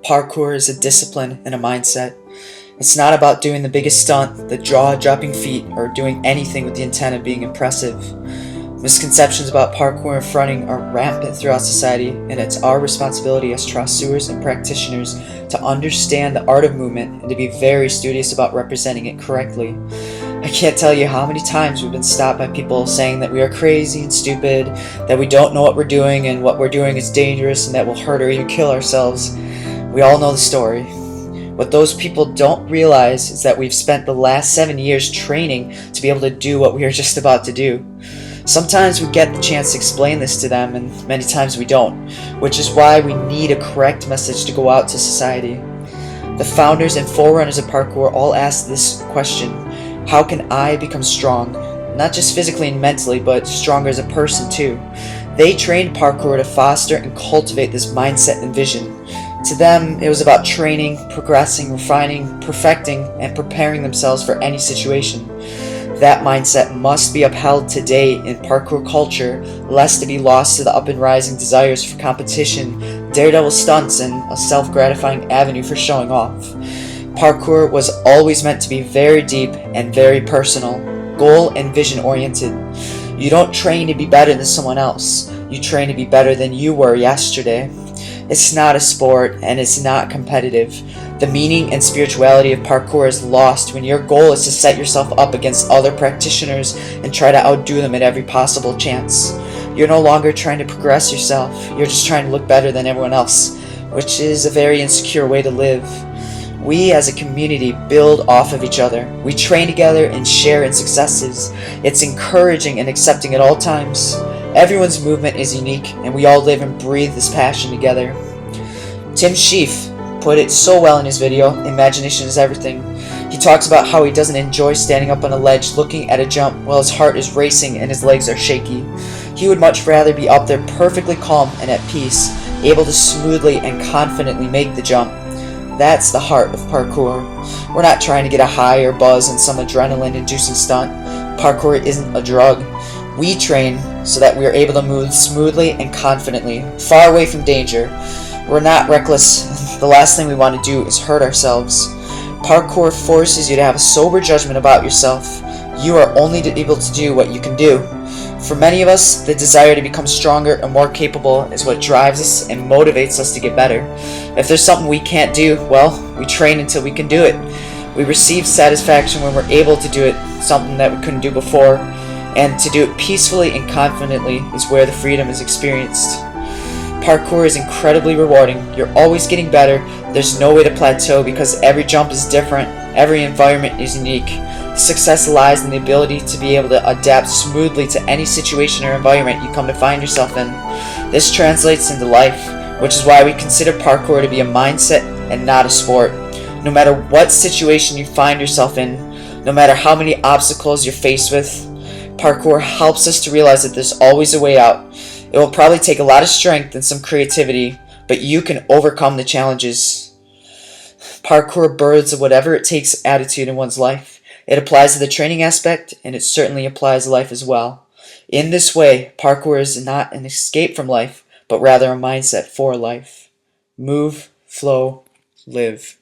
Parkour is a discipline and a mindset. It's not about doing the biggest stunt, the jaw-dropping feat, or doing anything with the intent of being impressive. Misconceptions about parkour and fronting are rampant throughout society, and it's our responsibility as traceurs and practitioners to understand the art of movement and to be very studious about representing it correctly. I can't tell you how many times we've been stopped by people saying that we are crazy and stupid, that we don't know what we're doing and what we're doing is dangerous and that we'll hurt or even kill ourselves. We all know the story. What those people don't realize is that we've spent the last 7 years training to be able to do what we are just about to do. Sometimes we get the chance to explain this to them, and many times we don't, which is why we need a correct message to go out to society. The founders and forerunners of parkour all ask this question: how can I become strong? Not just physically and mentally, but stronger as a person too. They trained parkour to foster and cultivate this mindset and vision. To them, it was about training, progressing, refining, perfecting, and preparing themselves for any situation. That mindset must be upheld today in parkour culture, lest it be lost to the up and rising desires for competition, daredevil stunts, and a self-gratifying avenue for showing off. Parkour was always meant to be very deep and very personal, goal and vision oriented. You don't train to be better than someone else. You train to be better than you were yesterday. It's not a sport and it's not competitive. The meaning and spirituality of parkour is lost when your goal is to set yourself up against other practitioners and try to outdo them at every possible chance. You're no longer trying to progress yourself, you're just trying to look better than everyone else, which is a very insecure way to live. We as a community build off of each other. We train together and share in successes. It's encouraging and accepting at all times. Everyone's movement is unique, and we all live and breathe this passion together. Tim Sheaf put it so well in his video, Imagination is Everything. He talks about how he doesn't enjoy standing up on a ledge looking at a jump while his heart is racing and his legs are shaky. He would much rather be up there perfectly calm and at peace, able to smoothly and confidently make the jump. That's the heart of parkour. We're not trying to get a high or buzz in some adrenaline-inducing stunt. Parkour isn't a drug. We train so that we are able to move smoothly and confidently, far away from danger. We're not reckless. The last thing we want to do is hurt ourselves. Parkour forces you to have a sober judgment about yourself. You are only able to do what you can do. For many of us, the desire to become stronger and more capable is what drives us and motivates us to get better. If there's something we can't do, well, we train until we can do it. We receive satisfaction when we're able to do it, something that we couldn't do before. And to do it peacefully and confidently is where the freedom is experienced. Parkour is incredibly rewarding. You're always getting better. There's no way to plateau because every jump is different. Every environment is unique. Success lies in the ability to be able to adapt smoothly to any situation or environment you come to find yourself in. This translates into life, which is why we consider parkour to be a mindset and not a sport. No matter what situation you find yourself in, no matter how many obstacles you're faced with, parkour helps us to realize that there's always a way out. It will probably take a lot of strength and some creativity, but you can overcome the challenges. Parkour births a whatever it takes attitude in one's life. It applies to the training aspect, and it certainly applies to life as well. In this way, parkour is not an escape from life, but rather a mindset for life. Move, flow, live.